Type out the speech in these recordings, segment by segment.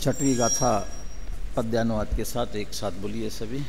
छठवीं गाथा पद्यानुवाद के साथ एक साथ बोलिए सभी।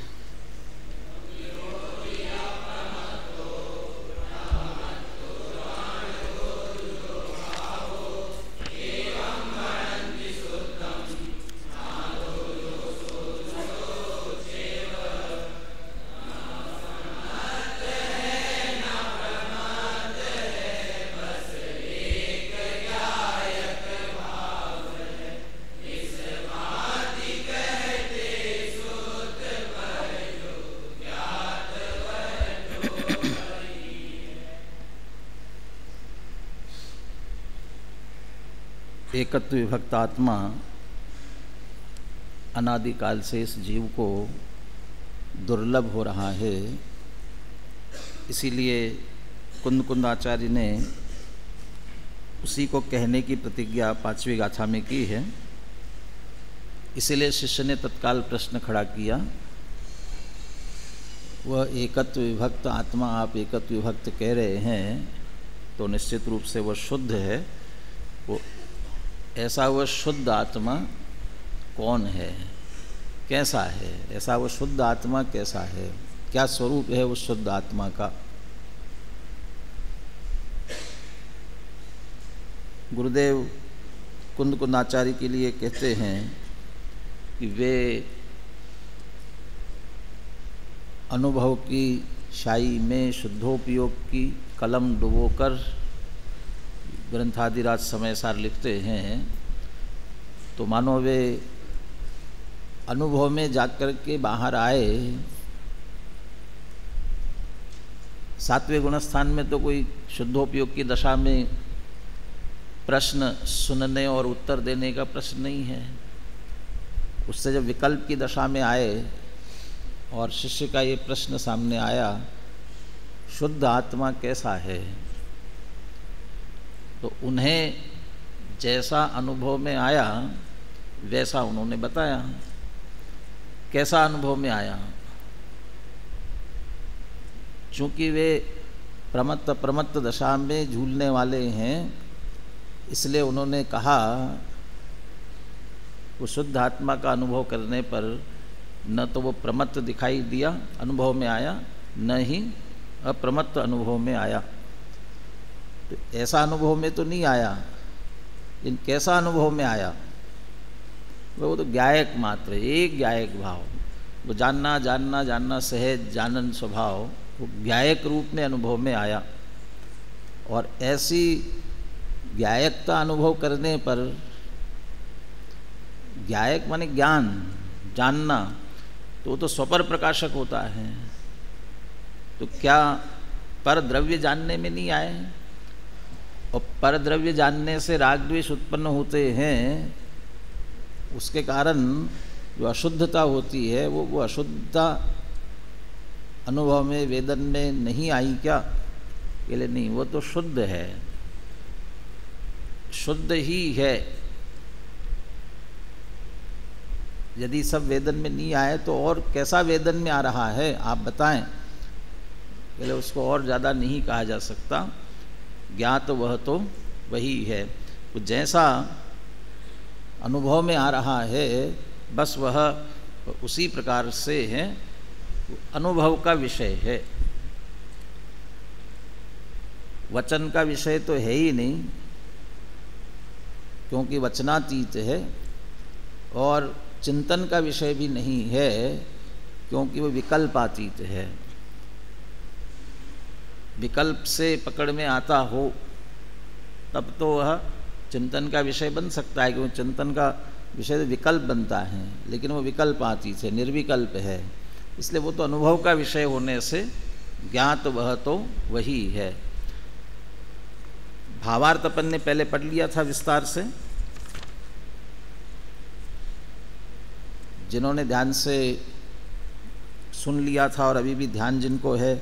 एकत्व विभक्त आत्मा अनादिकाल से इस जीव को दुर्लभ हो रहा है, इसीलिए कुंद कुंदाचार्य ने उसी को कहने की प्रतिज्ञा पांचवी गाथा में की है। इसीलिए शिष्य ने तत्काल प्रश्न खड़ा किया, वह एकत्व विभक्त आत्मा आप एकत्व विभक्त कह रहे हैं तो निश्चित रूप से वह शुद्ध है। वो ऐसा वह शुद्ध आत्मा कौन है, कैसा है? ऐसा वह शुद्ध आत्मा कैसा है, क्या स्वरूप है उस शुद्ध आत्मा का? गुरुदेव कुंद कुंदाचार्य के लिए कहते हैं कि वे अनुभव की शाई में शुद्धोपयोग की कलम डुबोकर ग्रंथादिराज समय सार लिखते हैं, तो मानो वे अनुभव में जाकर के बाहर आए। सातवें गुणस्थान में तो कोई शुद्धोपयोग की दशा में प्रश्न सुनने और उत्तर देने का प्रश्न नहीं है। उससे जब विकल्प की दशा में आए और शिष्य का ये प्रश्न सामने आया, शुद्ध आत्मा कैसा है, तो उन्हें जैसा अनुभव में आया वैसा उन्होंने बताया। कैसा अनुभव में आया? चूँकि वे प्रमत्त दशा में झूलने वाले हैं, इसलिए उन्होंने कहा वो शुद्ध आत्मा का अनुभव करने पर न तो वो प्रमत्त दिखाई दिया अनुभव में आया, न ही अप्रमत्त अनुभव में आया। तो ऐसा अनुभव में तो नहीं आया, लेकिन कैसा अनुभव में आया? वो तो ज्ञायक मात्र, एक ज्ञायक भाव, वो जानना जानना जानना सहज जानन स्वभाव, वो ज्ञायक रूप में अनुभव में आया। और ऐसी ज्ञायकता अनुभव करने पर, ज्ञायक माने ज्ञान, जानना, तो वो तो स्वपर प्रकाशक होता है। तो क्या पर द्रव्य जानने में नहीं आए? और पर द्रव्य जानने से राग द्वेष उत्पन्न होते हैं, उसके कारण जो अशुद्धता होती है वो अशुद्धता अनुभव में वेदन में नहीं आई क्या? के लिए नहीं, वो तो शुद्ध है, शुद्ध ही है। यदि सब वेदन में नहीं आए तो और कैसा वेदन में आ रहा है आप बताएं? पहले उसको और ज़्यादा नहीं कहा जा सकता, ज्ञात वह तो वही है। तो जैसा अनुभव में आ रहा है बस वह उसी प्रकार से है, अनुभव का विषय है, वचन का विषय तो है ही नहीं, क्योंकि वचनातीत है। और चिंतन का विषय भी नहीं है, क्योंकि वो विकल्पातीत है। विकल्प से पकड़ में आता हो तब तो वह चिंतन का विषय बन सकता है, क्योंकि चिंतन का विषय तो विकल्प बनता है, लेकिन वो विकल्पातीत है, निर्विकल्प है। इसलिए वो तो अनुभव का विषय होने से ज्ञात वह तो वही है। भावार्थ अपन ने पहले पढ़ लिया था विस्तार से। जिन्होंने ध्यान से सुन लिया था और अभी भी ध्यान जिनको है,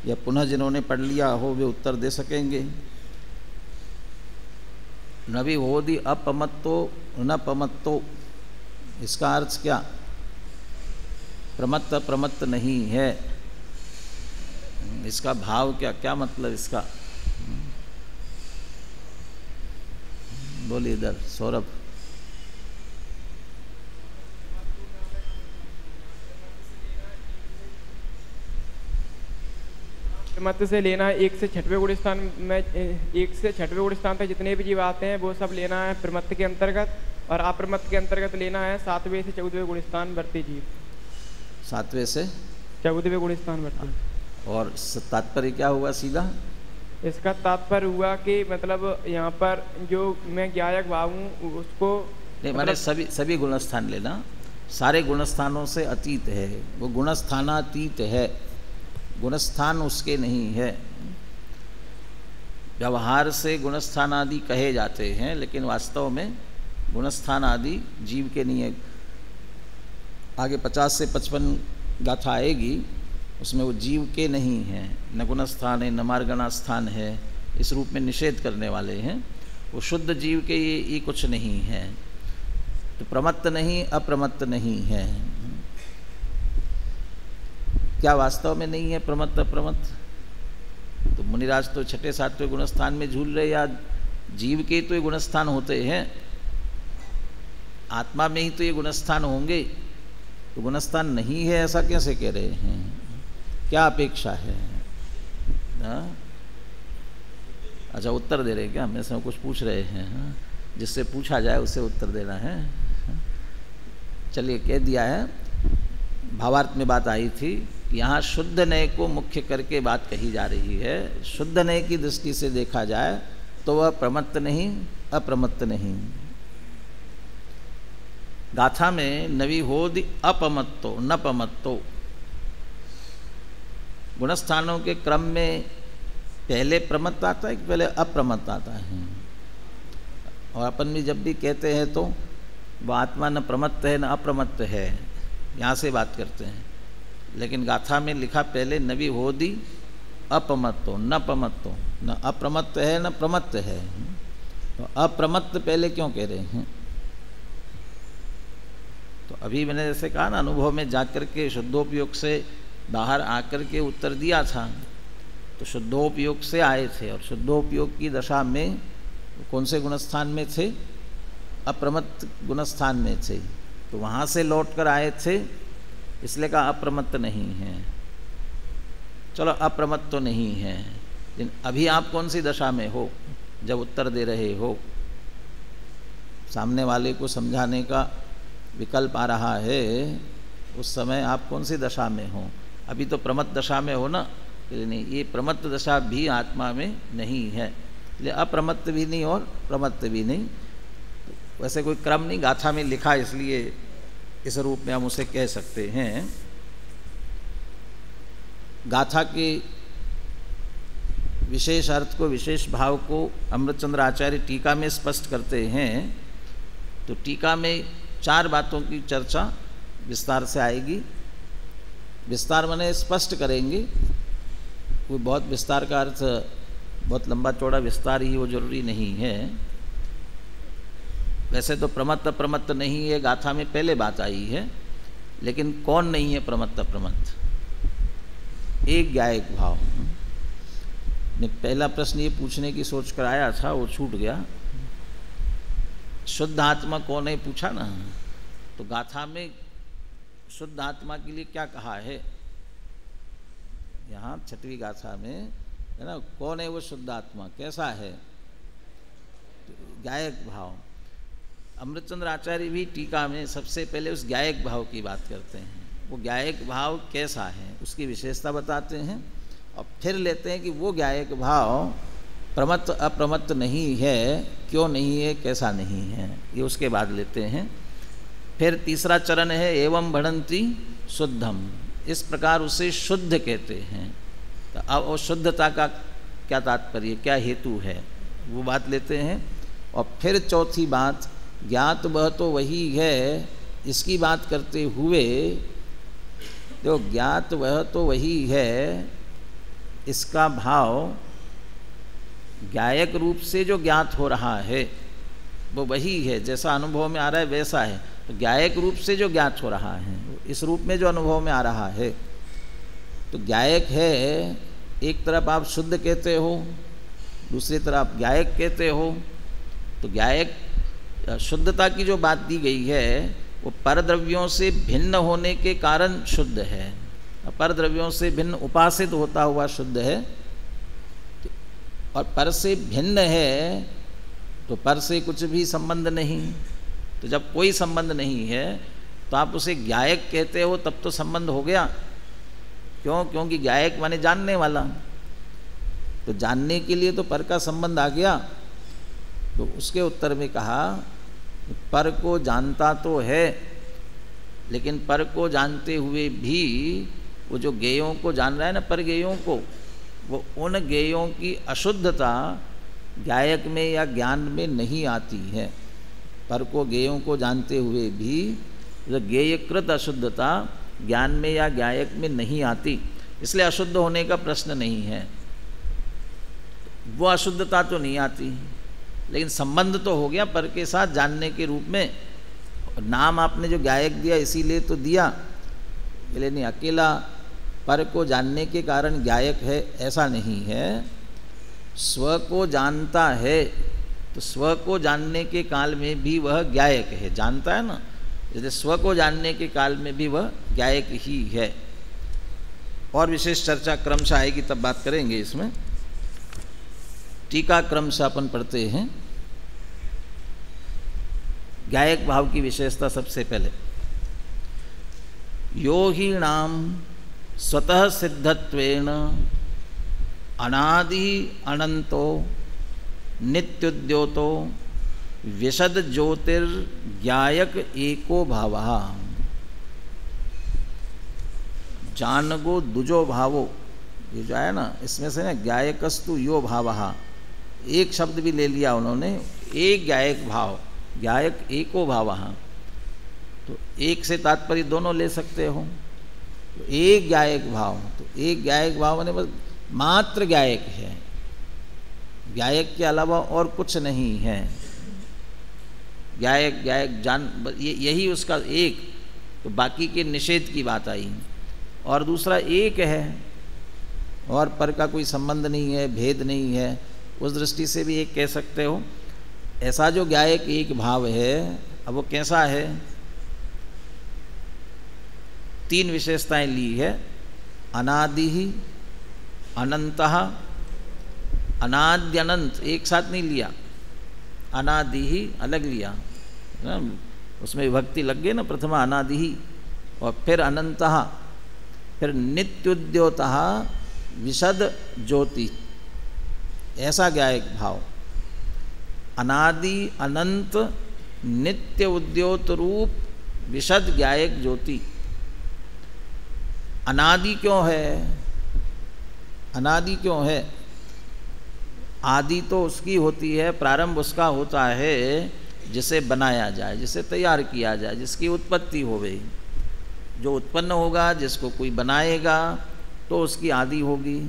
या पुनः जिन्होंने पढ़ लिया हो, वे उत्तर दे सकेंगे। नभी होदि अपमत्तो न पमत्तो, इसका अर्थ क्या? प्रमत्त प्रमत्त नहीं है, इसका भाव क्या, क्या मतलब इसका? बोलिए इधर सौरभ। प्रमत्त से लेना है 1 से 6वें गुण स्थान में, 1 से 6वें गुण स्थान तक जितने भी जीव आते हैं वो सब लेना है प्रमत्त के अंतर्गत, और अप्रमत्त के अंतर्गत लेना है 7वें से 14वें गुण स्थान वर्ती जीव। 7वें से 14वें गुण स्थान वर्ती। और तात्पर्य क्या हुआ सीधा? इसका तात्पर्य हुआ कि मतलब यहाँ पर जो मैं ज्ञायक भाव हूँ उसको नहीं, मैंने सभी गुणस्थान लेना, सारे गुणस्थानों से अतीत है वो, गुणस्थानातीत है, गुणस्थान उसके नहीं है। व्यवहार से गुणस्थान आदि कहे जाते हैं, लेकिन वास्तव में गुणस्थान आदि जीव के नहीं है। आगे 50 से 55 गाथा आएगी, उसमें वो जीव के नहीं हैं, न गुणस्थान है न मार्गणा स्थान है, इस रूप में निषेध करने वाले हैं। वो शुद्ध जीव के ये कुछ नहीं है। तो प्रमत्त नहीं, अप्रमत्त नहीं है। क्या वास्तव में नहीं है प्रमत्त अप्रमत्त? तो मुनिराज तो 6, 7वें गुणस्थान में झूल रहे, या जीव के तो ये गुणस्थान होते हैं, आत्मा में ही तो ये गुणस्थान होंगे, तो गुणस्थान नहीं है ऐसा कैसे कह रहे हैं? क्या अपेक्षा है? अच्छा, उत्तर दे रहे हैं क्या? हमें से कुछ पूछ रहे हैं, जिससे पूछा जाए उससे उत्तर देना है। चलिए, कह दिया है। भावार्थ में बात आई थी कि यहाँ शुद्ध नय को मुख्य करके बात कही जा रही है। शुद्ध नय की दृष्टि से देखा जाए तो वह प्रमत्त नहीं, अप्रमत्त नहीं। गाथा में नवी होदि अपमत्तो न पमत्तो, गुणस्थानों के क्रम में पहले प्रमत्त आता है कि पहले अप्रमत्त आता है? और अपन भी जब भी कहते हैं तो वह आत्मा न प्रमत्त है न अप्रमत्त है, यहाँ से बात करते हैं। लेकिन गाथा में लिखा पहले नवी होदि अपमत्तो न पमत्तो, न अप्रमत्त है न प्रमत्त है। तो अप्रमत्त पहले क्यों कह रहे हैं? तो अभी मैंने जैसे कहा ना, अनुभव में जाकर के शुद्धोपयोग से बाहर आकर के उत्तर दिया था। तो शुद्धोपयोग से आए थे, और शुद्धोपयोग की दशा में कौन से गुणस्थान में थे? अप्रमत्त गुणस्थान में थे। तो वहाँ से लौट कर आए थे, इसलिए कहा अप्रमत्त नहीं है। चलो, अप्रमत्त तो नहीं है, लेकिन अभी आप कौन सी दशा में हो जब उत्तर दे रहे हो? सामने वाले को समझाने का विकल्प आ रहा है, उस समय आप कौन सी दशा में हो? अभी तो प्रमत्त दशा में हो ना? नहीं, ये प्रमत्त दशा भी आत्मा में नहीं है, इसलिए अप्रमत्त भी नहीं और प्रमत्त भी नहीं। वैसे कोई क्रम नहीं गाथा में लिखा, इसलिए इस रूप में हम उसे कह सकते हैं। गाथा के विशेष अर्थ को, विशेष भाव को अमृतचंद्र आचार्य टीका में स्पष्ट करते हैं। तो टीका में 4 बातों की चर्चा विस्तार से आएगी। विस्तार माने स्पष्ट करेंगे, कोई बहुत विस्तार का अर्थ बहुत लंबा चौड़ा विस्तार ही वो जरूरी नहीं है। वैसे तो प्रमत्त अप्रमत्त नहीं है गाथा में पहले बात आई है, लेकिन कौन नहीं है प्रमत्त अप्रमत्त? एक ज्ञायक भाव ने पहला प्रश्न ये पूछने की सोच कर आया था, वो छूट गया। शुद्ध आत्मा कौन है पूछा ना, तो गाथा में शुद्ध आत्मा के लिए क्या कहा है? यहाँ 6वीं गाथा में है ना, कौन है वो शुद्ध आत्मा, कैसा है? ज्ञायक भाव। अमृतचंद्र आचार्य भी टीका में सबसे पहले उस ज्ञायक भाव की बात करते हैं। वो ज्ञायक भाव कैसा है उसकी विशेषता बताते हैं, और फिर लेते हैं कि वो ज्ञायक भाव प्रमत्त अप्रमत्त नहीं है, क्यों नहीं है, कैसा नहीं है, ये उसके बाद लेते हैं। फिर तीसरा चरण है एवं बढ़ंती शुद्धम, इस प्रकार उसे शुद्ध कहते हैं। तो अब वो शुद्धता का क्या तात्पर्य, क्या हेतु है, वो बात लेते हैं। और फिर चौथी बात, ज्ञात वह तो वही है, इसकी बात करते हुए जो ज्ञात वह तो वही है, इसका भाव ज्ञायक रूप से जो ज्ञात हो रहा है वो वही है, जैसा अनुभव में आ रहा है वैसा है। तो ज्ञायक रूप से जो ज्ञात हो रहा है, इस रूप में जो अनुभव में आ रहा है, तो ज्ञायक है। एक तरफ आप शुद्ध कहते हो, दूसरी तरफ आप ज्ञायक कहते हो। तो ज्ञायक शुद्धता की जो बात दी गई है वो परद्रव्यों से भिन्न होने के कारण शुद्ध है। पर द्रव्यों से भिन्न उपासित होता हुआ शुद्ध है, और पर से भिन्न है तो पर से कुछ भी संबंध नहीं। तो जब कोई संबंध नहीं है तो आप उसे ज्ञायक कहते हो, तब तो संबंध हो गया। क्यों? क्योंकि ज्ञायक माने जानने वाला, तो जानने के लिए तो पर का संबंध आ गया। तो उसके उत्तर में कहा पर को जानता तो है, लेकिन पर को जानते हुए भी वो जो ज्ञेयों को जान रहा है ना, पर ज्ञेयों को, वो उन ज्ञेयों की अशुद्धता ज्ञायक में या ज्ञान में नहीं आती है। पर को ज्ञेयों को जानते हुए भी ज्ञेयकृत अशुद्धता ज्ञान में या ज्ञायक में नहीं आती, इसलिए अशुद्ध होने का प्रश्न नहीं है। वो अशुद्धता तो नहीं आती, लेकिन संबंध तो हो गया पर के साथ जानने के रूप में। नाम आपने जो ज्ञायक दिया इसीलिए तो दिया, इसलिए नहीं अकेला पर को जानने के कारण ज्ञायक है ऐसा नहीं है। स्व को जानता है तो स्व को जानने के काल में भी वह ज्ञायक है, जानता है ना, जैसे स्व को जानने के काल में भी वह ज्ञायक ही है। और विशेष चर्चा क्रमशः आएगी, तब बात करेंगे इसमें। टीका क्रमशः अपन पढ़ते हैं। ज्ञायक भाव की विशेषता सबसे पहले, यो ही नाम स्वतः सिद्धत्वेन अनादि अनंतो नित्योद्योतो विशद ज्योतिर्ज्ञायक एको भावः। जानगो दुजो भावो, ये जो है ना, इसमें से ना ज्ञायकस्तु यो भावः, एक शब्द भी ले लिया उन्होंने, एक ज्ञायक भाव, ज्ञायक एको भावः। तो एक से तात्पर्य दोनों ले सकते हो। तो एक ज्ञायक भाव, तो एक ज्ञायक भाव माने बस मात्र ज्ञायक है, ज्ञायक के अलावा और कुछ नहीं है। ज्ञायक ज्ञायक जान, यही उसका एक। तो बाकी के निषेध की बात आई। और दूसरा एक है और पर का कोई संबंध नहीं है, भेद नहीं है, उस दृष्टि से भी एक कह सकते हो। ऐसा जो ज्ञायक एक भाव है, अब वो कैसा है? तीन विशेषताएं ली है। अनादि ही, अनंतः, अनाद्यनंत एक साथ नहीं लिया, अनादि ही अलग लिया ना, उसमें विभक्ति लग गई ना, प्रथमा अनादि ही और फिर अनंतः, फिर नित्योद्योतः विशद ज्योति, ऐसा ज्ञायक भाव। अनादि अनंत नित्य उद्योत रूप विशद ज्ञायक ज्योति। अनादि क्यों है? अनादि क्यों है? आदि तो उसकी होती है, प्रारंभ उसका होता है जिसे बनाया जाए, जिसे तैयार किया जाए, जिसकी उत्पत्ति होवे। जो उत्पन्न होगा, जिसको कोई बनाएगा, तो उसकी आदि होगी।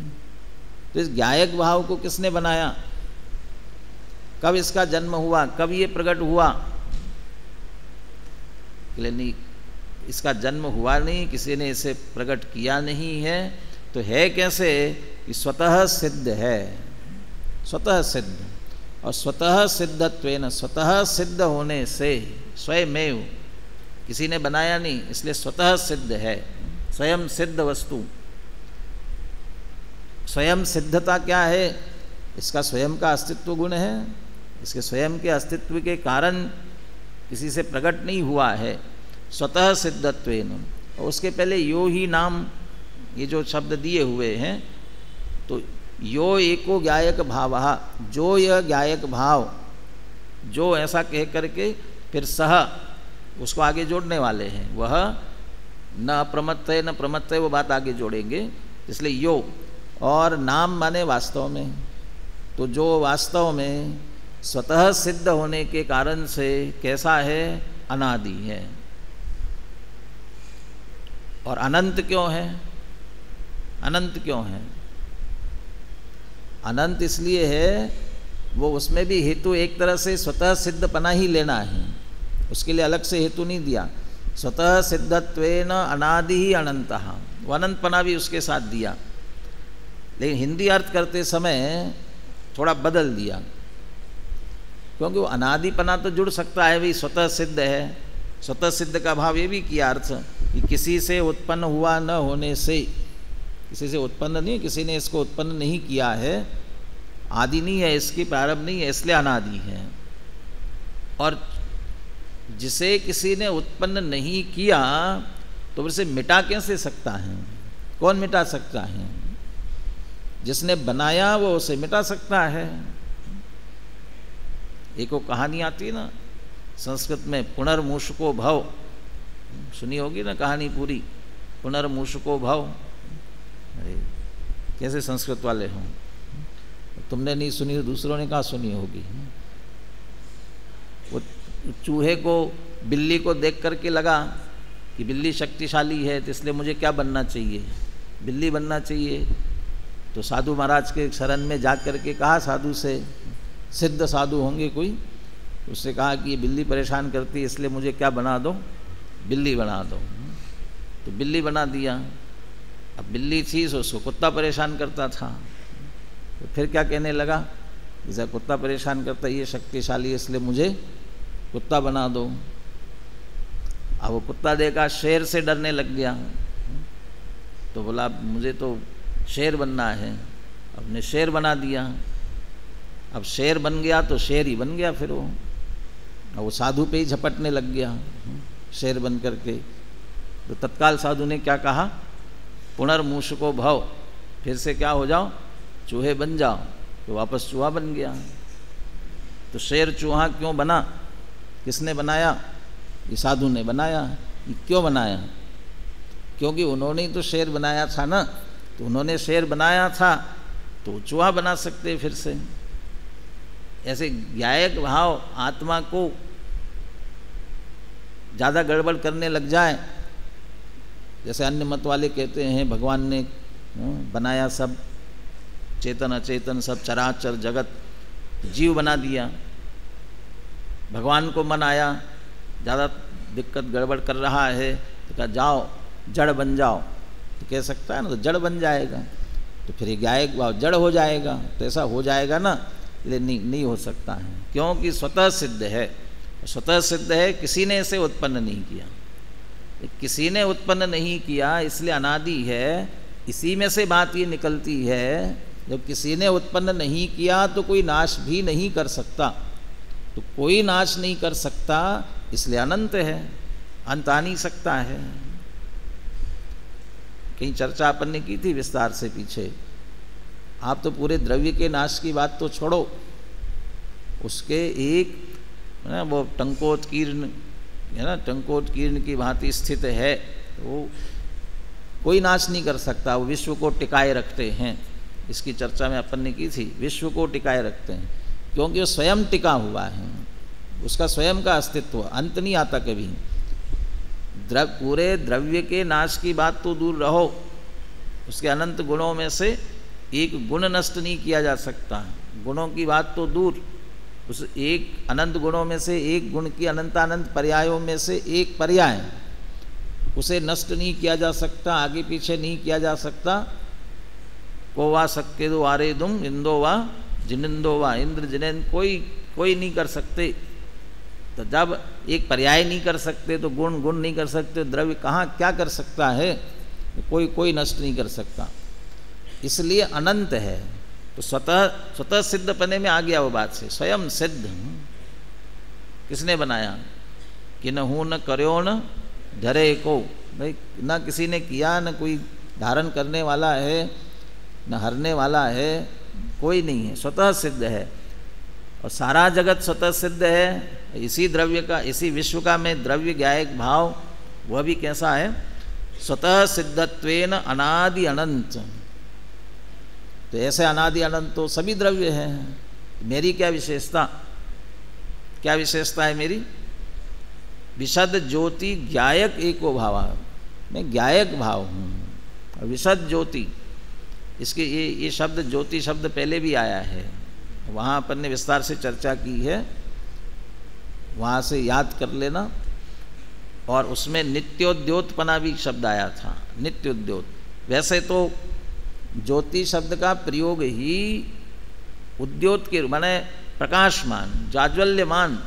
तो इस ज्ञायक भाव को किसने बनाया? कब इसका जन्म हुआ? कब ये प्रकट हुआ? नहीं, इसका जन्म हुआ नहीं, किसी ने इसे प्रकट किया नहीं है। तो है कैसे? कि स्वतः सिद्ध है, स्वतः सिद्ध। और स्वतः सिद्धत्वेन, स्वतः सिद्ध होने से, स्वयमेव, किसी ने बनाया नहीं, इसलिए स्वतः सिद्ध है, स्वयं सिद्ध वस्तु। स्वयं सिद्धता क्या है? इसका स्वयं का अस्तित्व गुण है, इसके स्वयं के अस्तित्व के कारण किसी से प्रकट नहीं हुआ है। स्वतः सिद्धत्वेन। और उसके पहले यो ही नाम, ये जो शब्द दिए हुए हैं, तो यो एको ज्ञायक भावः, जो यह ज्ञायक भाव, जो ऐसा कह करके फिर सह उसको आगे जोड़ने वाले हैं, वह न अप्रमत्तय न प्रमत्तय, वो बात आगे जोड़ेंगे। इसलिए यो, और नाम माने वास्तव में। तो जो वास्तव में स्वतः सिद्ध होने के कारण से कैसा है? अनादि है। और अनंत क्यों है? अनंत क्यों है? अनंत इसलिए है, वो उसमें भी हेतु एक तरह से स्वतः सिद्धपना ही लेना है, उसके लिए अलग से हेतु नहीं दिया। स्वतः सिद्धत्वेन अनादि ही अनंतः, वो अनंतपना भी उसके साथ दिया। लेकिन हिंदी अर्थ करते समय थोड़ा बदल दिया, क्योंकि वो अनादिपना तो जुड़ सकता है, भी स्वतः सिद्ध है, स्वतः सिद्ध का भाव ये भी किया अर्थ, कि किसी से उत्पन्न हुआ न होने से, किसी से उत्पन्न नहीं, किसी ने इसको उत्पन्न नहीं किया है, आदि नहीं है, इसकी प्रारंभ नहीं है, इसलिए अनादि है। और जिसे किसी ने उत्पन्न नहीं किया तो उसे मिटा कैसे सकता है? कौन मिटा सकता है? जिसने बनाया वो उसे मिटा सकता है। एक वो कहानी आती है ना संस्कृत में, पुनर्मूषको भव, सुनी होगी ना कहानी पूरी, पुनर्मूषको भव। अरे कैसे संस्कृत वाले हों, तुमने नहीं सुनी तो दूसरों ने कहाँ सुनी होगी। वो चूहे को बिल्ली को देख करके लगा कि बिल्ली शक्तिशाली है तो इसलिए मुझे क्या बनना चाहिए, बिल्ली बनना चाहिए। तो साधु महाराज के शरण में जा कर के कहा साधु से, सिद्ध साधु होंगे कोई, उससे कहा कि ये बिल्ली परेशान करती है इसलिए मुझे क्या बना दो, बिल्ली बना दो। तो बिल्ली बना दिया। अब बिल्ली थी तो उसको कुत्ता परेशान करता था, तो फिर क्या कहने लगा, जैसा कुत्ता परेशान करता ये शक्तिशाली इसलिए मुझे कुत्ता बना दो। अब वो कुत्ता देखा शेर से डरने लग गया, तो बोला मुझे तो शेर बनना है, अपने शेर बना दिया। अब शेर बन गया तो शेर ही बन गया फिर वो, और वो साधु पे ही झपटने लग गया शेर बन करके। तो तत्काल साधु ने क्या कहा, पुनर्मूषको भव, फिर से क्या हो जाओ, चूहे बन जाओ। तो वापस चूहा बन गया। तो शेर चूहा क्यों बना, किसने बनाया? ये साधु ने बनाया। ये क्यों बनाया? क्योंकि उन्होंने ही तो शेर बनाया था ना, तो उन्होंने शेर बनाया था तो चूहा बना सकते फिर से। ऐसे ज्ञायक भाव आत्मा को ज़्यादा गड़बड़ करने लग जाए, जैसे अन्य मत वाले कहते हैं भगवान ने बनाया सब, चेतन अचेतन सब चराचर जगत जीव बना दिया, भगवान को मन आया ज़्यादा दिक्कत गड़बड़ कर रहा है तो कहा जाओ जड़ बन जाओ, तो कह सकता है ना, तो जड़ बन जाएगा, तो फिर ज्ञायक भाव जड़ हो जाएगा। तो ऐसा हो जाएगा ना, इसलिए नहीं हो सकता है, क्योंकि स्वतः सिद्ध है। स्वतः सिद्ध है, किसी ने इसे उत्पन्न नहीं किया, किसी ने उत्पन्न नहीं किया इसलिए अनादि है। इसी में से बात ये निकलती है, जब किसी ने उत्पन्न नहीं किया तो कोई नाश भी नहीं कर सकता, तो कोई नाश नहीं कर सकता इसलिए अनंत है, अंत आ नहीं सकता है। कहीं चर्चा अपन ने की थी विस्तार से पीछे। आप तो पूरे द्रव्य के नाश की बात तो छोड़ो, उसके एक है वो टंकोत्कीर्ण है ना, टंकोत्कीर्ण की भांति स्थित है, वो कोई नाश नहीं कर सकता, वो विश्व को टिकाए रखते हैं। इसकी चर्चा में अपन ने की थी, विश्व को टिकाए रखते हैं क्योंकि वो स्वयं टिका हुआ है, उसका स्वयं का अस्तित्व, अंत नहीं आता कभी। पूरे द्रव्य के नाश की बात तो दूर रहो, उसके अनंत गुणों में से एक गुण नष्ट नहीं किया जा सकता, गुणों की बात तो दूर, उस एक अनंत गुणों में से एक गुण की अनंतानंत पर्यायों में से एक पर्याय, उसे नष्ट नहीं किया जा सकता, आगे पीछे नहीं किया जा सकता। को वा सक्के दो आरे दुम इंदो वा जिनिंदो वा, इंद्र जिनेन्द्र कोई नहीं कर सकते। तो जब एक पर्याय नहीं कर सकते तो गुण नहीं कर सकते, द्रव्य कहाँ क्या कर सकता है, कोई नष्ट नहीं कर सकता, इसलिए अनंत है। तो स्वतः सिद्ध पने में आ गया वो बात से, स्वयं सिद्ध। किसने बनाया, कि न हूँ न कर्यो न धरे को, भाई न किसी ने किया, न कोई धारण करने वाला है, न हरने वाला है, कोई नहीं है, स्वतः सिद्ध है। और सारा जगत स्वतः सिद्ध है। इसी द्रव्य का, इसी विश्व का में द्रव्य ज्ञायक भाव, वह भी कैसा है, स्वतः सिद्धत्वेन अनादि अनंत। तो ऐसे अनादि अनंत तो सभी द्रव्य हैं। मेरी क्या विशेषता, क्या विशेषता है मेरी, विशद ज्योति ज्ञायक एको भाव, मैं ज्ञायक भाव हूँ। विशद ज्योति, इसके ये शब्द ज्योति शब्द पहले भी आया है, वहाँ अपन ने विस्तार से चर्चा की है, वहाँ से याद कर लेना। और उसमें नित्योद्योतपना भी शब्द आया था, नित्योद्योत। वैसे तो ज्योति शब्द का प्रयोग ही उद्योत के माने प्रकाशमान, जाज्वल्यमान,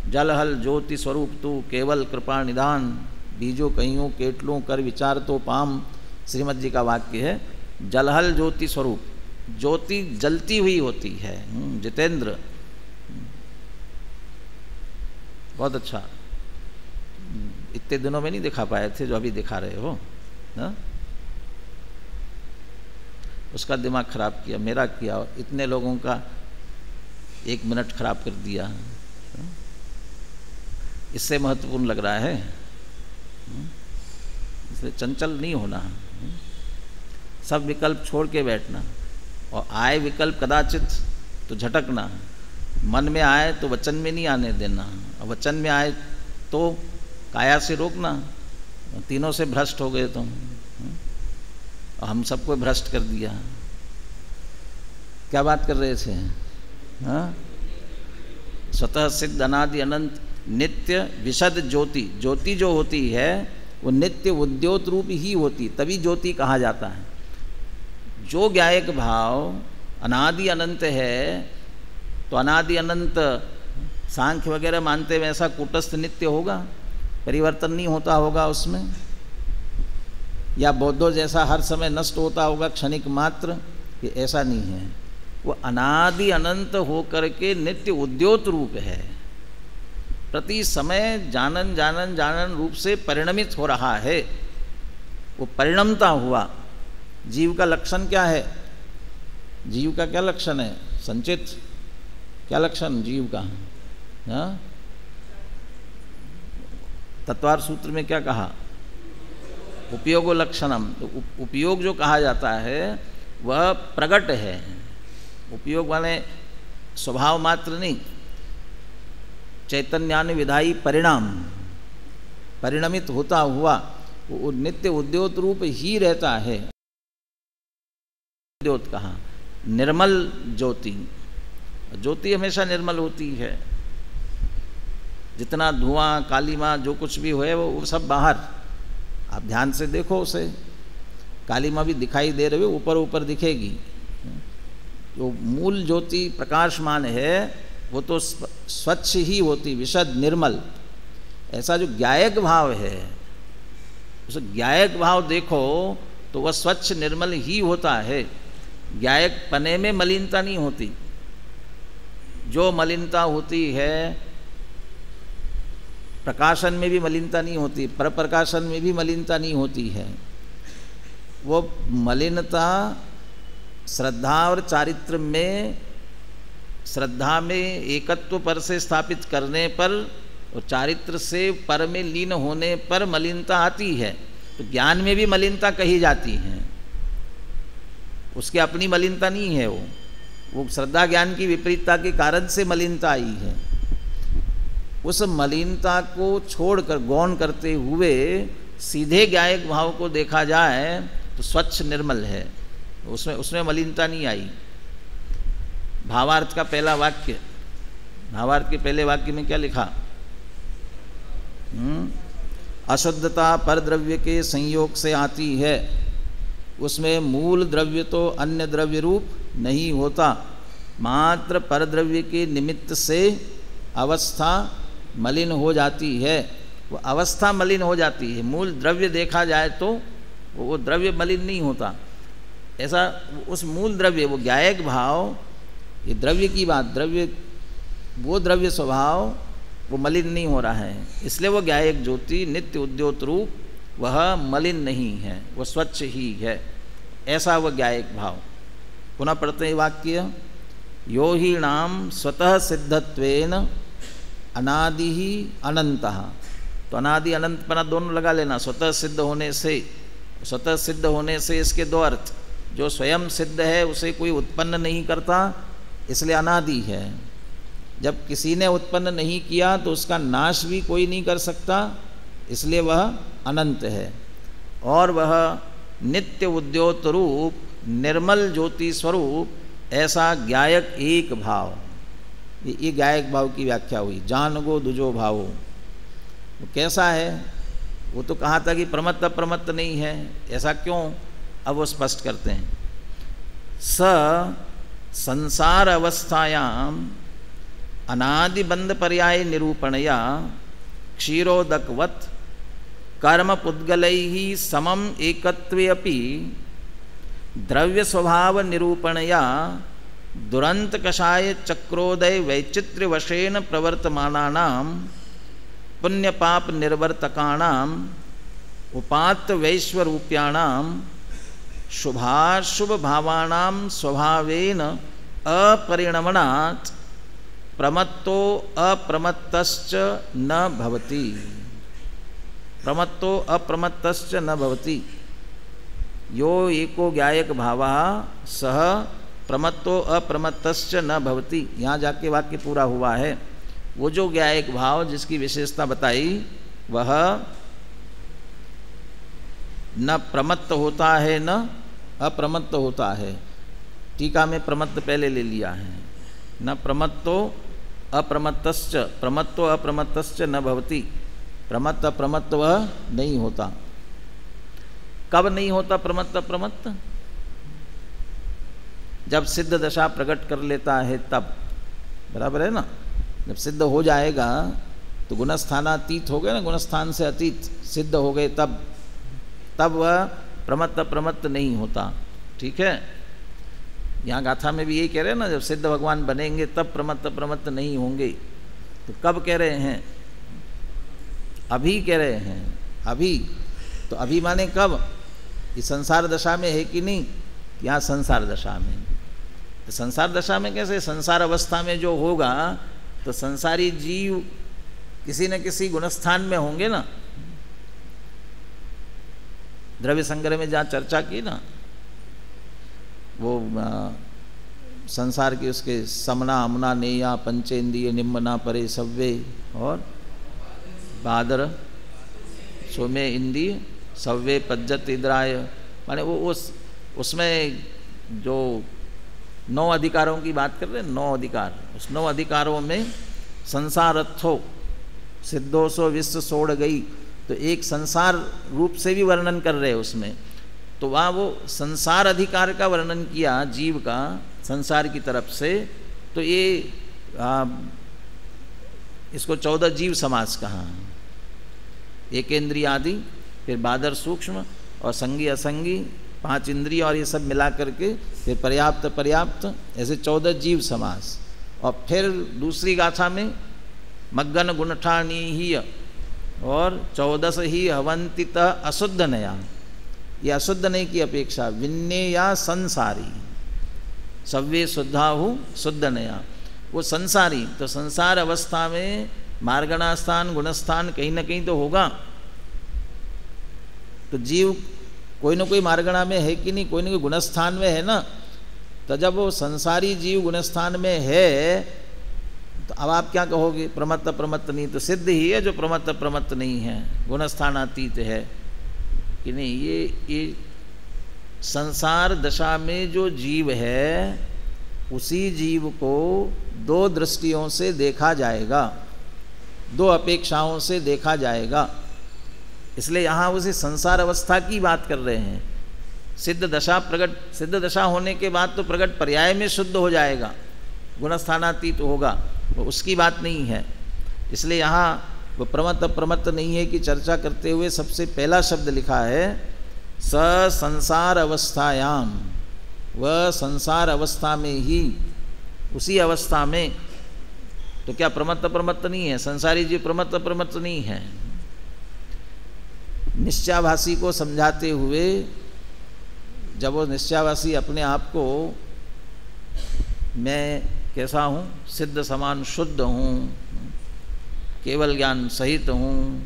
जलहल ज्योति स्वरूप तू केवल कृपा निदान, बीजो कहियों केटलों कर विचार तो पाम, श्रीमद जी का वाक्य है। जलहल ज्योति स्वरूप, ज्योति जलती हुई होती है। जितेंद्र, बहुत अच्छा, इतने दिनों में नहीं दिखा पाए थे जो अभी दिखा रहे हो ना? उसका दिमाग खराब किया, मेरा किया, और इतने लोगों का 1 मिनट खराब कर दिया। इससे महत्वपूर्ण लग रहा है, इसलिए चंचल नहीं होना, सब विकल्प छोड़ के बैठना, और आए विकल्प कदाचित तो झटकना, मन में आए तो वचन में नहीं आने देना, और वचन में आए तो काया से रोकना। तीनों से भ्रष्ट हो गए तुम, और हम सबको भ्रष्ट कर दिया। क्या बात कर रहे थे? हाँ, स्वतः सिद्ध अनादि अनंत नित्य विशद ज्योति, ज्योति जो होती है वो नित्य उद्योत रूप ही होती, तभी ज्योति कहा जाता है। जो ज्ञायक भाव अनादि अनंत है, तो अनादि अनंत सांख्य वगैरह मानते हुए ऐसा कूटस्थ नित्य होगा, परिवर्तन नहीं होता होगा उसमें, या बौद्धों जैसा हर समय नष्ट होता होगा क्षणिक मात्र, ये ऐसा नहीं है। वो अनादि अनंत होकर के नित्य उद्योत रूप है, प्रति समय जानन जानन जानन रूप से परिणमित हो रहा है। वो परिणमता हुआ। जीव का लक्षण क्या है? जीव का क्या लक्षण है? संचित, क्या लक्षण जीव का? हाँ, तत्वार सूत्र में क्या कहा? उपयोगो लक्षणम। तो उपयोग जो कहा जाता है वह प्रगट है। उपयोग वाले स्वभाव मात्र नहीं, चैतन्यान विधायी परिणाम, परिणमित होता हुआ वो नित्य उद्योत रूप ही रहता है। उद्योत कहा, निर्मल ज्योति, ज्योति हमेशा निर्मल होती है। जितना धुआं कालीमा जो कुछ भी हुए वो सब बाहर, आप ध्यान से देखो उसे, कालीमा भी दिखाई दे रही हो, ऊपर ऊपर दिखेगी। जो मूल ज्योति प्रकाशमान है वो तो स्वच्छ ही होती, विशद निर्मल। ऐसा जो ज्ञायक भाव है, उस ज्ञायक भाव देखो तो वह स्वच्छ निर्मल ही होता है। ज्ञायक पने में मलिनता नहीं होती। जो मलिनता होती है प्रकाशन में भी मलिनता नहीं होती, पर प्रकाशन में भी मलिनता नहीं होती है। वो मलिनता श्रद्धा और चारित्र में, श्रद्धा में एकत्व पर से स्थापित करने पर और चारित्र से पर में लीन होने पर मलिनता आती है। तो ज्ञान में भी मलिनता कही जाती है, उसकी अपनी मलिनता नहीं है। वो श्रद्धा ज्ञान की विपरीतता के कारण से मलिनता आई है। उस मलिनता को छोड़कर गौण करते हुए सीधे ज्ञायक भाव को देखा जाए तो स्वच्छ निर्मल है, उसमें मलिनता नहीं आई। भावार्थ का पहला वाक्य, भावार्थ के पहले वाक्य में क्या लिखा? अशुद्धता पर द्रव्य के संयोग से आती है, उसमें मूल द्रव्य तो अन्य द्रव्य रूप नहीं होता, मात्र पर द्रव्य के निमित्त से अवस्था मलिन हो जाती है। वो अवस्था मलिन हो जाती है, मूल द्रव्य देखा जाए तो वो द्रव्य मलिन नहीं होता। ऐसा उस मूल द्रव्य, वो ज्ञायक भाव, ये द्रव्य की बात, द्रव्य वो द्रव्य स्वभाव वो मलिन नहीं हो रहा है, इसलिए वो ज्ञायक ज्योति नित्य उद्योत रूप वह मलिन नहीं है, वो स्वच्छ ही है। ऐसा वह ज्ञायक भाव। पुनः पढ़ते हैं वाक्य, यो ही नाम स्वतः सिद्धत्वेन अनादि ही अनंतः। तो अनादि अनंत पना दोनों लगा लेना। स्वतः सिद्ध होने से, स्वतः सिद्ध होने से इसके दो अर्थ, जो स्वयं सिद्ध है उसे कोई उत्पन्न नहीं करता इसलिए अनादि है। जब किसी ने उत्पन्न नहीं किया तो उसका नाश भी कोई नहीं कर सकता इसलिए वह अनंत है। और वह नित्य उद्योत रूप निर्मल ज्योति स्वरूप ऐसा ज्ञायक एक भाव, ये ज्ञायक भाव की व्याख्या हुई। जान गो दुजो भावो, वो कैसा है? वो तो कहा था कि प्रमत्त अप्रमत्त नहीं है, ऐसा क्यों? अब वो स्पष्ट करते हैं। स संसार अवस्थायाम अनादिबंध पर्याय निरूपणया क्षीरोदकवत कर्म पुद्गलैः समम एकत्वे अपि द्रव्य स्वभाव निरूपणया दुरंत कषाय चक्रोदय वैचित्र्य वशेन प्रवर्तमानानां पुण्य पाप निर्वर्तकानां उपात्त वैश्वरूप्याणां शुभाशुभ भावानां स्वभावेन अपरिणमनात् प्रमत्तो अप्रमत्तश्च न भवति। प्रमत्तो अप्रमत्तश्च न भवति। यो एको ज्ञायक भावः सह प्रमत्तो अप्रमत्तश्च न भवति। यहाँ जाके वाक्य पूरा हुआ है। वो जो ज्ञायक भाव जिसकी विशेषता बताई वह न प्रमत्त होता है न अप्रमत्त होता है। टीका में प्रमत्त पहले ले लिया है। न प्रमत्तो अप्रमत्तश्च, प्रमत्तो अप्रमत्तश्च न भवति। प्रमत्त अप्रमत्त वह नहीं होता। कब नहीं होता प्रमत्त अप्रमत्त? जब सिद्ध दशा प्रकट कर लेता है तब। बराबर है ना? जब सिद्ध हो जाएगा तो गुणस्थानातीत हो गए ना, गुणस्थान से अतीत सिद्ध हो गए तब वह प्रमत्त अप्रमत्त नहीं होता। ठीक है? यहाँ गाथा में भी यही कह रहे हैं ना, जब सिद्ध भगवान बनेंगे तब प्रमत्त अप्रमत्त नहीं होंगे। तो कब कह रहे हैं? अभी कह रहे हैं। अभी तो अभी माने कब? इस संसार दशा में है कि नहीं? यहाँ संसार दशा में। तो संसार दशा में कैसे? संसार अवस्था में जो होगा तो संसारी जीव किसी न किसी गुणस्थान में होंगे ना। द्रव्य संग्रह में जहाँ चर्चा की ना, वो संसार के उसके समना अमना नेया पंचेंद्रिय निम्ना परे सव्वे और बादर सोमे इंद्रिय सव्वे पज्जत इद्राय, माने वो उसमें जो 9 अधिकारों की बात कर रहे हैं, 9 अधिकार। उस 9 अधिकारों में संसारत्थो सिद्धोसो विश्व सोड़ गई, तो एक संसार रूप से भी वर्णन कर रहे हैं उसमें। तो वहाँ वो संसार अधिकार का वर्णन किया जीव का संसार की तरफ से। तो ये इसको 14 जीव समास कहा। एकेंद्रिय आदि, फिर बादर सूक्ष्म और संगी असंगी 5 इंद्रिय और ये सब मिला करके फिर पर्याप्त पर्याप्त, ऐसे 14 जीव समास। और फिर दूसरी गाथा में मग्गन गुणठानीय और 14 ही हवंतित अशुद्ध नया। ये अशुद्ध नहीं की अपेक्षा विन्नेया संसारी सव्वे शुद्धाहु शुद्ध नया। वो संसारी, तो संसार अवस्था में मार्गणास्थान गुणस्थान कहीं ना कहीं तो होगा। तो जीव कोई ना कोई मार्गणा में है कि नहीं, कोई ना कोई गुणस्थान में है ना। तो जब वो संसारी जीव गुणस्थान में है तो अब आप क्या कहोगे? प्रमत्त प्रमत्त नहीं। तो सिद्ध ही है जो प्रमत्त प्रमत्त नहीं है, गुणस्थानातीत है कि नहीं। ये संसार दशा में जो जीव है उसी जीव को 2 दृष्टियों से देखा जाएगा, 2 अपेक्षाओं से देखा जाएगा। इसलिए यहाँ उसे संसार अवस्था की बात कर रहे हैं। सिद्ध दशा प्रकट, सिद्ध दशा होने के बाद तो प्रकट पर्याय में शुद्ध हो जाएगा, गुणस्थानातीत होगा, वो उसकी बात नहीं है। इसलिए यहाँ वो प्रमत्त प्रमत्त नहीं है कि चर्चा करते हुए सबसे पहला शब्द लिखा है स संसार अवस्थायाम। वह संसार अवस्था में ही, उसी अवस्था में। तो क्या प्रमत्त प्रमत्त नहीं है? संसारी जीव प्रमत्त प्रमत्त नहीं है। निश्चयाभासी को समझाते हुए जब वो निश्चयाभासी अपने आप को मैं कैसा हूँ, सिद्ध समान शुद्ध हूँ, केवल ज्ञान सहित हूँ,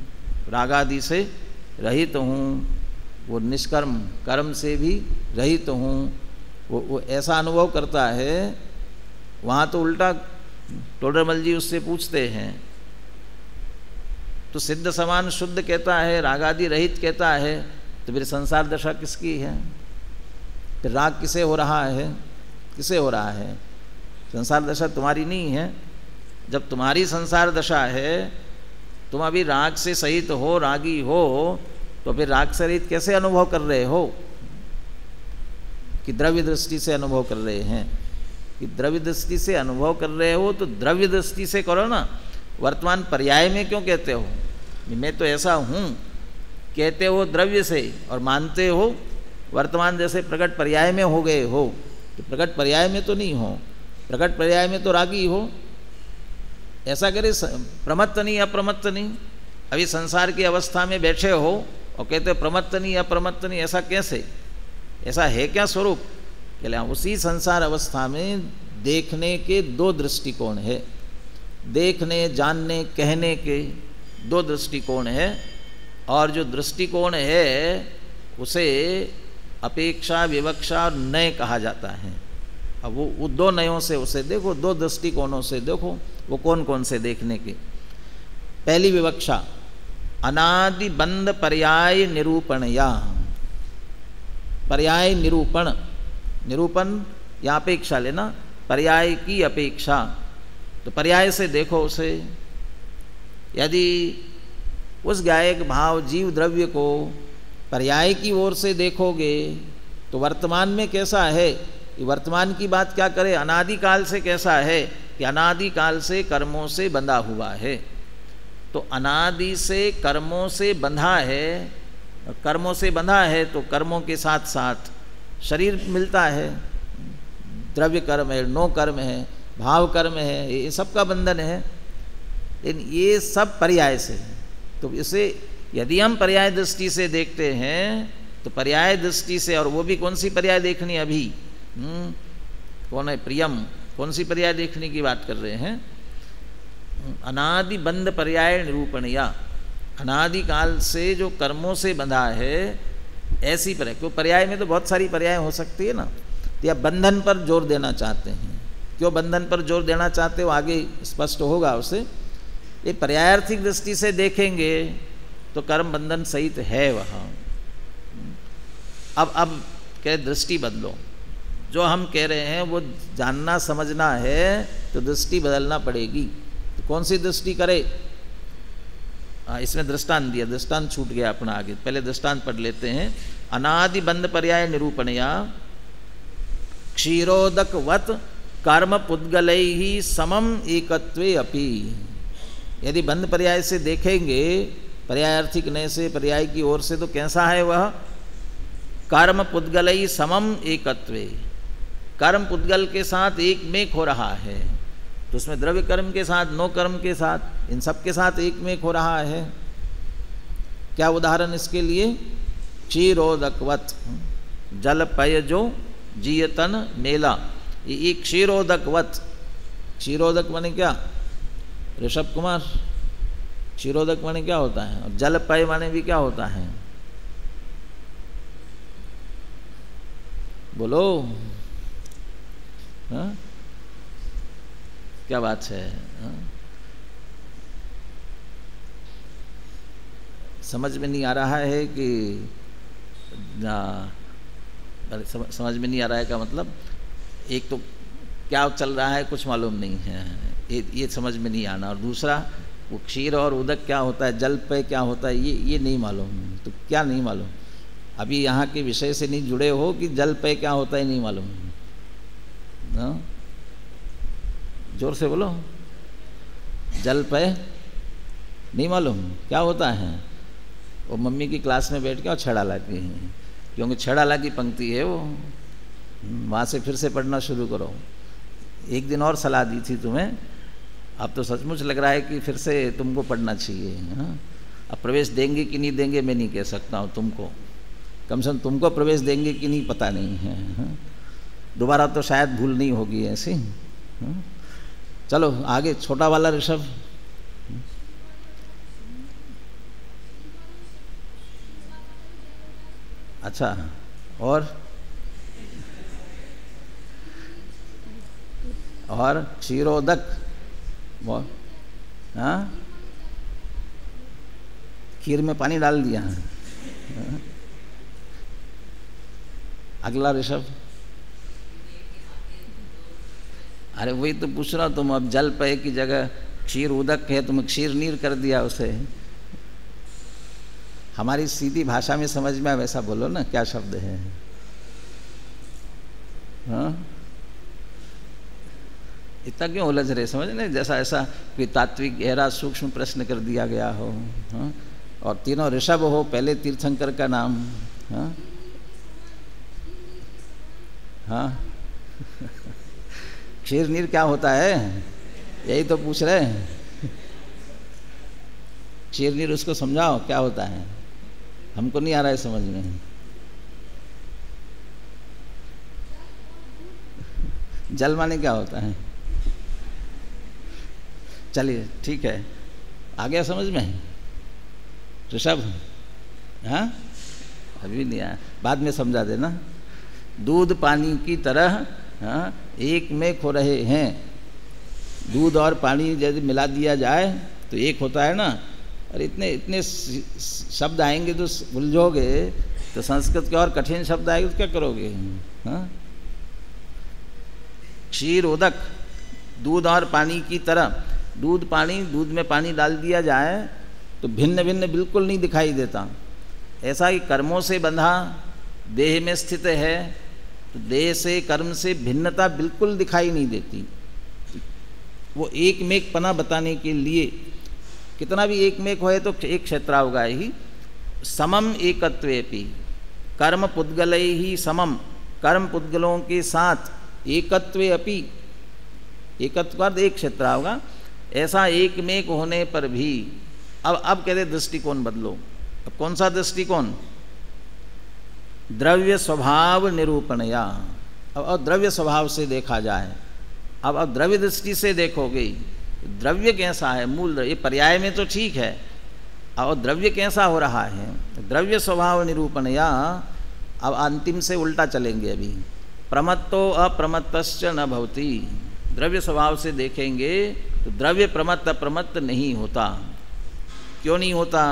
रागादि से रहित हूँ, वो निष्कर्म कर्म से भी रहित हूँ, वो ऐसा अनुभव करता है। वहाँ तो उल्टा टोडरमल जी उससे पूछते हैं, तो सिद्ध समान शुद्ध कहता है, रागादि रहित कहता है, तो फिर संसार दशा किसकी है? फिर राग किसे हो रहा है? किसे हो रहा है? संसार दशा तुम्हारी नहीं है। जब तुम्हारी संसार दशा है, तुम अभी राग से सहित हो, रागी हो, तो फिर राग से रहित कैसे अनुभव कर रहे हो? कि द्रव्य दृष्टि से अनुभव कर रहे हैं। कि द्रव्य दृष्टि से अनुभव कर रहे हो तो द्रव्य दृष्टि से करो ना। वर्तमान पर्याय में क्यों कहते हो? मैं तो ऐसा हूँ कहते हो द्रव्य से और मानते हो वर्तमान जैसे प्रकट पर्याय में हो गए हो, तो प्रकट पर्याय में तो नहीं हो, प्रकट पर्याय में तो रागी हो। ऐसा करे प्रमत्त नहीं अप्रमत्त नहीं। अभी संसार की अवस्था में बैठे हो और कहते हो प्रमत्त नहीं अप्रमत्त नहीं, ऐसा कैसे? ऐसा है क्या स्वरूप? कहले उसी संसार अवस्था में देखने के दो दृष्टिकोण है, देखने जानने कहने के दो दृष्टिकोण है, और जो दृष्टिकोण है उसे अपेक्षा विवक्षा और नय कहा जाता है। अब वो दो नयों से उसे देखो, दो दृष्टिकोणों से देखो, वो कौन कौन से देखने के। पहली विवक्षा अनादि बंध पर्याय निरूपण, या पर्याय निरूपण, निरूपण या अपेक्षा लेना, पर्याय की अपेक्षा। तो पर्याय से देखो उसे। यदि उस गायक भाव जीव द्रव्य को पर्याय की ओर से देखोगे तो वर्तमान में कैसा है, वर्तमान की बात क्या करे, अनादिकाल से कैसा है कि अनादिकाल से कर्मों से बंधा हुआ है। तो अनादि से कर्मों से बंधा है, कर्मों से बंधा है तो कर्मों के साथ साथ शरीर मिलता है, द्रव्य कर्म है, नो कर्म है, भाव कर्म है, ये सबका बंधन है। लेकिन ये सब पर्याय से है। तो इसे यदि हम पर्याय दृष्टि से देखते हैं तो पर्याय दृष्टि से, और वो भी कौन सी पर्याय देखनी अभी, कौन है प्रियम, कौन सी पर्याय देखने की बात कर रहे हैं? अनादि बंध पर्याय निरूपण, या अनादिकाल से जो कर्मों से बंधा है ऐसी पर्याय। क्यों पर्याय में तो बहुत सारी पर्याय हो सकती है ना, तो या बंधन पर जोर देना चाहते हैं। क्यों बंधन पर जोर देना चाहते हो आगे स्पष्ट होगा उसे। ये पर्यायार्थिक दृष्टि से देखेंगे तो कर्म बंधन सहित है वहाँ। अब कह दृष्टि बदलो, जो हम कह रहे हैं वो जानना समझना है तो दृष्टि बदलना पड़ेगी। तो कौन सी दृष्टि करे? इसमें दृष्टांत दिया, दृष्टांत छूट गया अपना आगे, पहले दृष्टांत पढ़ लेते हैं। अनादि बंध पर्याय निरूपणया क्षीरोदकवत कर्म पुद्गलैहि समम एकत्वे अपि। यदि बंध पर्याय से देखेंगे, पर्यायार्थिक नय से पर्याय की ओर से, तो कैसा है वह? कर्म पुद्गलैहि समम एकत्वे, कर्म पुद्गल के साथ एक में हो रहा है। तो उसमें द्रव्य कर्म के साथ, नो कर्म के साथ, इन सब के साथ एक में हो रहा है। क्या उदाहरण इसके लिए? क्षीरोदकवत, जल पय जो जियतन मेला, ये क्षीरोदकवत। क्षीरोदक माने क्या ऋषभ कुमार? क्षीरोदक माने क्या होता है? और जल पय माने भी क्या होता है? बोलो। हाँ? क्या बात है? हाँ? समझ में नहीं आ रहा है कि समझ में नहीं आ रहा है का मतलब, एक तो क्या चल रहा है कुछ मालूम नहीं है, ये समझ में नहीं आना, और दूसरा वो क्षीर और उदक क्या होता है, जल पे क्या होता है, ये नहीं मालूम। तो क्या नहीं मालूम? अभी यहाँ के विषय से नहीं जुड़े हो कि जल पे क्या होता है नहीं मालूम? हाँ? जोर से बोलो। जल पे नहीं मालूम क्या होता है? वो मम्मी की क्लास में बैठ के और छड़ाला की है, क्योंकि छड़ाला की पंक्ति है वो, वहाँ से फिर से पढ़ना शुरू करो। एक दिन और सलाह दी थी तुम्हें, अब तो सचमुच लग रहा है कि फिर से तुमको पढ़ना चाहिए। हाँ? अब प्रवेश देंगे कि नहीं देंगे मैं नहीं कह सकता हूँ तुमको, कम से कम तुमको प्रवेश देंगे कि नहीं पता नहीं है। हाँ? दोबारा तो शायद भूल नहीं होगी ऐसी। हाँ? चलो आगे, छोटा वाला ऋषभ। अच्छा, और क्षीरोदक, हाँ खीर में पानी डाल दिया। अगला ऋषभ। अरे वही तो पूछ रहा तुम, अब जल पे की जगह क्षीर उदक है, तुम क्षीर नीर कर दिया उसे। हमारी सीधी भाषा में समझ में आए वैसा बोलो ना, क्या शब्द है? हाँ? इतना क्यों उलझ रहे? समझ नहीं, जैसा ऐसा कोई तात्विक गहरा सूक्ष्म प्रश्न कर दिया गया हो। हाँ? और तीनों ऋषभ हो, पहले तीर्थंकर का नाम। हाँ हाँ क्षीर नीर क्या होता है, यही तो पूछ रहे हैं। क्षीर नीर उसको समझाओ क्या होता है, हमको नहीं आ रहा है समझ में। जल माने क्या होता है? चलिए ठीक है, आ गया समझ में ऋषभ? हाँ अभी नहीं आया, बाद में समझा देना। दूध पानी की तरह हाँ एक में खो रहे हैं। दूध और पानी यदि मिला दिया जाए तो एक होता है ना। और इतने इतने शब्द आएंगे तो उलझोगे, तो संस्कृत के और कठिन शब्द आएंगे तो क्या करोगे? हाँ क्षीर उदक, दूध और पानी की तरह। दूध पानी, दूध में पानी डाल दिया जाए तो भिन्न भिन्न बिल्कुल नहीं दिखाई देता। ऐसा ही कर्मों से बंधा देह में स्थित है तो देह से कर्म से भिन्नता बिल्कुल दिखाई नहीं देती। वो एक मेक पना बताने के लिए, कितना भी एक मेक होए तो एक क्षेत्र होगा ही। समम एकत्वेपि कर्म पुद्गलै ही समम, कर्म पुद्गलों के साथ एकत्वे अपि, एकत्व का एक क्षेत्र होगा। ऐसा एक मेक होने पर भी अब कहते दृष्टिकोण बदलो। अब कौन सा दृष्टिकोण? द्रव्य स्वभाव निरूपणया। अब द्रव्य स्वभाव से देखा जाए। अब द्रव्य दृष्टि से देखोगे द्रव्य कैसा है, मूल ये पर्याय में तो ठीक है, और द्रव्य कैसा हो रहा है, द्रव्य स्वभाव निरूपणया। अब अंतिम से उल्टा चलेंगे अभी। प्रमत्तो अप्रमत्तश्च न भवति। द्रव्य स्वभाव से देखेंगे तो द्रव्य प्रमत्त अप्रमत्त नहीं होता। क्यों नहीं होता?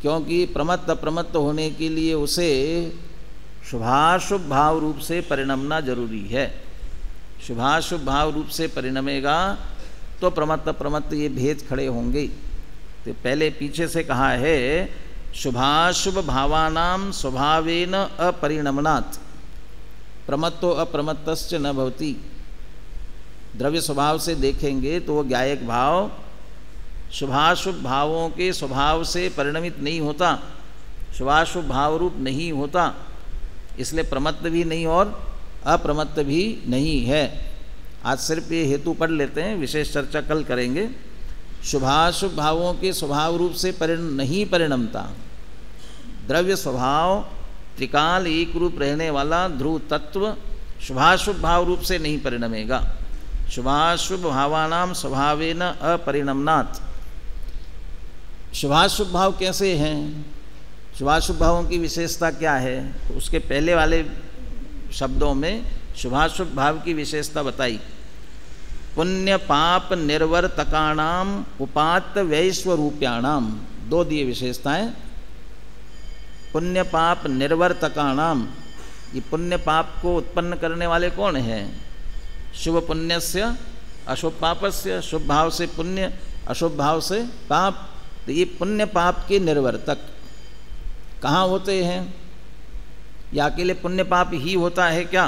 क्योंकि प्रमत्त अप्रमत्त होने के लिए उसे शुभाशुभ भाव रूप से परिणमना जरूरी है। शुभाशुभ भाव रूप से परिणमेगा तो प्रमत्त अप्रमत्त ये भेद खड़े होंगे। तो पहले पीछे से कहा है शुभाशुभ भावानाम स्वभावेन अपरिणमनात् प्रमत्तो अप्रमत्तश्च न भवति। द्रव्य स्वभाव से देखेंगे तो वो ज्ञायक भाव शुभाशुभ भावों के स्वभाव से परिणमित नहीं होता, शुभाशुभ भाव रूप नहीं होता। इसलिए प्रमत्त भी नहीं और अप्रमत्त भी नहीं है। आज सिर्फ ये हेतु पढ़ लेते हैं, विशेष चर्चा कल करेंगे। शुभाशुभ भावों के स्वभाव रूप से नहीं परिणमता। द्रव्य स्वभाव त्रिकाल एक रूप रहने वाला ध्रुव तत्व शुभाशुभ भाव रूप से नहीं परिणमेगा। शुभाशुभ भावानाम स्वभावेन अपरिणमनात्। शुभाशुभ भाव कैसे हैं, शुभाशुभ भावों की विशेषता क्या है? तो उसके पहले वाले शब्दों में शुभाशुभ भाव की विशेषता बताई। पुण्य पाप निर्वर्तकाणाम उपात्त वैश्वरूप्याणाम, दो दिए विशेषताएं। पुण्य पाप निर्वर्तकाणाम, ये पुण्य पाप को उत्पन्न करने वाले कौन हैं? शुभ पुण्यस्य अशुभ पापस्य, शुभ भाव से पुण्य, अशुभ भाव से पाप। तो ये पुण्य पाप के निर्वर्तक कहाँ होते हैं? या अकेले पुण्य पाप ही होता है क्या?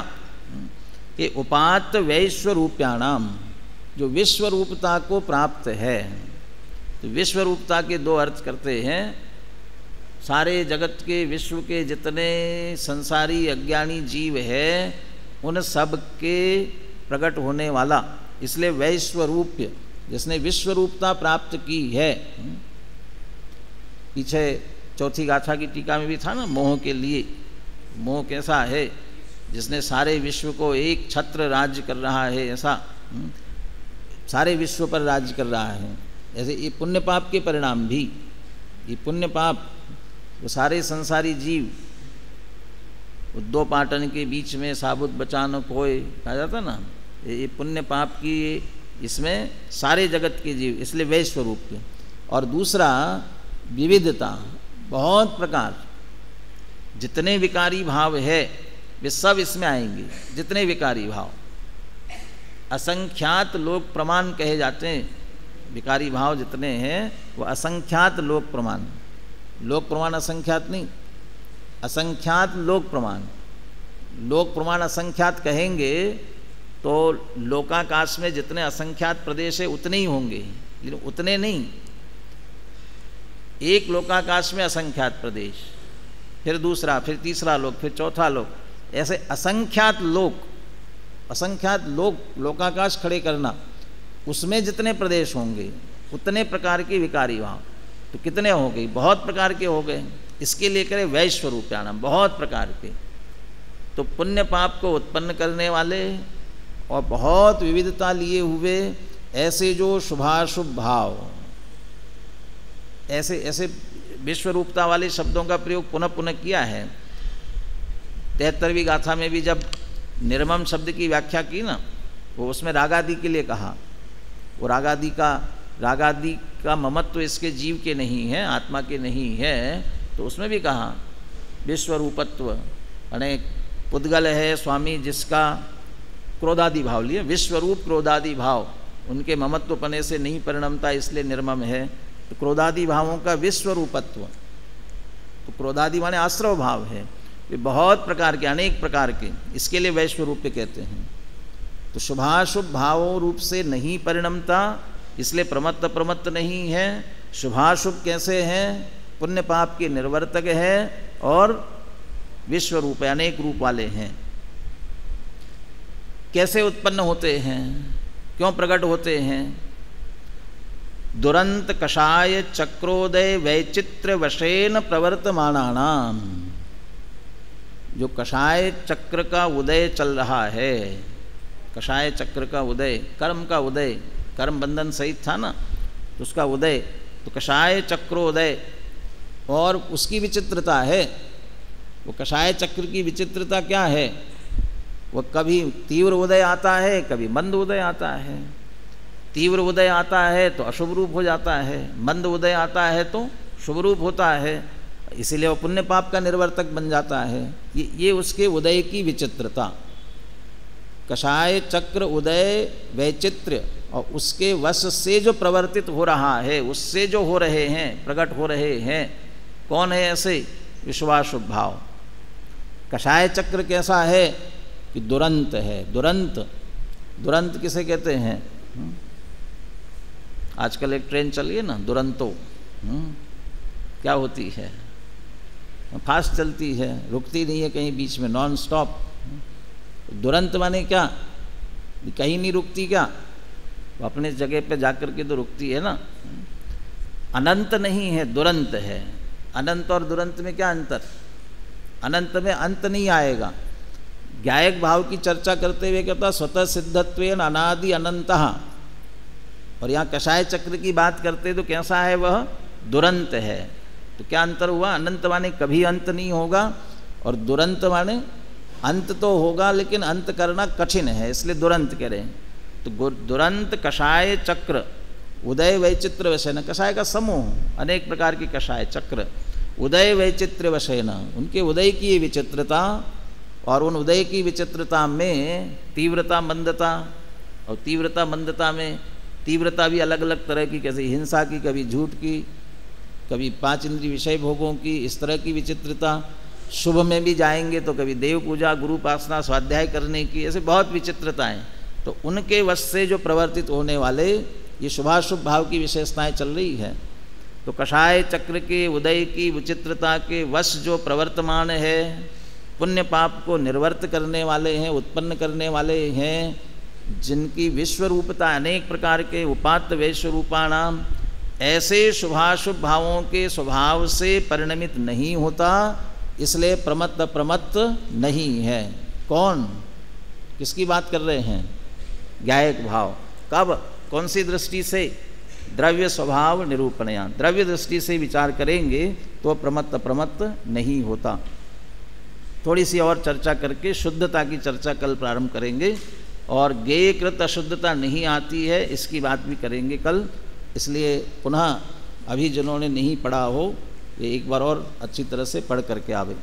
ये उपात्त वैश्वरूप्याणाम, जो विश्वरूपता को प्राप्त है। तो विश्वरूपता के दो अर्थ करते हैं। सारे जगत के विश्व के जितने संसारी अज्ञानी जीव है उन सब के प्रकट होने वाला, इसलिए वैश्वरूप्य, जिसने विश्वरूपता प्राप्त की है। पीछे चौथी गाथा की टीका में भी था ना, मोह के लिए। मोह कैसा है? जिसने सारे विश्व को एक छत्र राज्य कर रहा है, ऐसा सारे विश्व पर राज्य कर रहा है। ऐसे ये पुण्य पाप के परिणाम भी, ये पुण्य पाप वो सारे संसारी जीव, दो पाटन के बीच में साबुत बचानो कोय कहा जाता ना, ये पुण्य पाप की इसमें सारे जगत के जीव, इसलिए वैश्वरूप के। और दूसरा विविधता, बहुत प्रकार, जितने विकारी भाव है वे सब इसमें आएंगे। जितने विकारी भाव, असंख्यात लोक प्रमाण कहे जाते हैं। विकारी भाव जितने हैं वो असंख्यात लोक प्रमाण, लोक प्रमाण असंख्यात नहीं, असंख्यात लोक प्रमाण। लोक प्रमाण असंख्यात कहेंगे तो लोकाकाश में जितने असंख्यात प्रदेश है उतने ही होंगे, लेकिन उतने नहीं। एक लोकाकाश में असंख्यात प्रदेश, फिर दूसरा, फिर तीसरा लोक, फिर चौथा लोक, ऐसे असंख्यात लोक लोकाकाश खड़े करना, उसमें जितने प्रदेश होंगे उतने प्रकार के विकारी भाव। तो कितने हो गए? बहुत प्रकार के हो गए। इसके लिए करे वैश्वरूप्याणाम, बहुत प्रकार के। तो पुण्य पाप को उत्पन्न करने वाले और बहुत विविधता लिए हुए ऐसे जो शुभाशुभ भाव, ऐसे ऐसे विश्वरूपता वाले शब्दों का प्रयोग पुनः पुनः किया है। 73वीं गाथा में भी जब निर्मम शब्द की व्याख्या की ना, वो उसमें रागादि के लिए कहा। वो रागादि का ममत्व इसके जीव के नहीं है, आत्मा के नहीं है। तो उसमें भी कहा विश्वरूपत्व, अनेक पुद्गल है स्वामी जिसका क्रोधादि भाव लिए, विश्वरूप क्रोधादि भाव उनके ममत्वपने से नहीं परिणमता, इसलिए निर्मम है। तो क्रोधादि भावों का विश्वरूपत्व, तो क्रोधादि माने आश्रव भाव है, ये बहुत प्रकार के, अनेक प्रकार के, इसके लिए वैश्वरूप कहते हैं। तो शुभाशुभ भावों रूप से नहीं परिणमता, इसलिए प्रमत्त नहीं है। शुभाशुभ कैसे हैं? पुण्य पाप के निर्वर्तक है और विश्वरूप है, अनेक रूप वाले हैं। कैसे उत्पन्न होते हैं, क्यों प्रकट होते हैं? दुरंत कषाय चक्रोदय वैचित्र वशेन प्रवर्तमानानाम। जो कषाय चक्र का उदय चल रहा है, कषाय चक्र का उदय, कर्म का उदय, कर्म बंधन सहित था ना, तो उसका उदय, तो कषाय चक्रोदय, और उसकी विचित्रता है। वो कषाय चक्र की विचित्रता क्या है? वो कभी तीव्र उदय आता है, कभी मंद उदय आता है। तीव्र उदय आता है तो अशुभ रूप हो जाता है, मंद उदय आता है तो शुभ रूप होता है, इसीलिए वो पुण्य पाप का निर्वर्तक बन जाता है। ये उसके उदय की विचित्रता। कषाय चक्र उदय वैचित्र्य, और उसके वश से जो प्रवर्तित हो रहा है, उससे जो हो रहे हैं, प्रकट हो रहे हैं, कौन है ऐसे? विश्वाशुभ भाव। कषाय चक्र कैसा है कि दुरंत है। दुरंत किसे कहते हैं? आजकल एक ट्रेन चली है ना, दुरंतो, क्या होती है? फास्ट चलती है, रुकती नहीं है कहीं बीच में, नॉन स्टॉप। दुरंत माने क्या? कहीं नहीं रुकती क्या? वो अपने जगह पे जाकर के तो रुकती है ना। अनंत नहीं है, दुरंत है। अनंत और दुरंत में क्या अंतर? अनंत में अंत नहीं आएगा। ज्ञायक भाव की चर्चा करते हुए कहता स्वतः सिद्धत्वेन अनादि अनंतः, और यहाँ कषाय चक्र की बात करते तो कैसा है? वह दुरंत है। तो क्या अंतर हुआ? अनंत माने कभी अंत नहीं होगा, और दुरंत माने अंत तो होगा लेकिन अंत करना कठिन है, इसलिए दुरंत कह रहे हैं। तो दुरंत कषाय चक्र उदय वैचित्र वशेन, कषाय का समूह, अनेक प्रकार की कषाय चक्र, उदय वैचित्र वशेन, उनके उदय की ये विचित्रता, और उन उदय की विचित्रता में तीव्रता मंदता, और तीव्रता मंदता में तीव्रता भी अलग अलग तरह की, कैसे हिंसा की, कभी झूठ की, कभी 5 इंद्रिय विषय भोगों की, इस तरह की विचित्रता। शुभ में भी जाएंगे तो कभी देव पूजा, गुरु उपासना, स्वाध्याय करने की, ऐसे बहुत विचित्रताएं। तो उनके वश से जो प्रवर्तित होने वाले ये शुभाशुभ भाव की विशेषताएं चल रही है। तो कषाय चक्र के उदय की विचित्रता के वश जो प्रवर्तमान है, पुण्य पाप को निर्वर्त करने वाले हैं, उत्पन्न करने वाले हैं, जिनकी विश्वरूपता अनेक प्रकार के उपात्त वैश्वरूपाणाम, ऐसे शुभाशुभ भावों के स्वभाव से परिणमित नहीं होता, इसलिए प्रमत्त नहीं है। कौन, किसकी बात कर रहे हैं? ज्ञायक भाव। कब, कौन सी दृष्टि से? द्रव्य स्वभाव निरूपणया, द्रव्य दृष्टि से विचार करेंगे तो प्रमत्त नहीं होता। थोड़ी सी और चर्चा करके शुद्धता की चर्चा कल प्रारंभ करेंगे, और ज्ञेयकृत अशुद्धता नहीं आती है इसकी बात भी करेंगे कल। इसलिए पुनः अभी जिन्होंने नहीं पढ़ा हो, ये एक बार और अच्छी तरह से पढ़ करके आवे।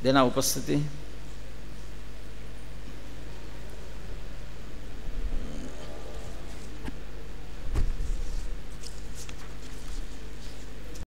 देना उपस्थिति।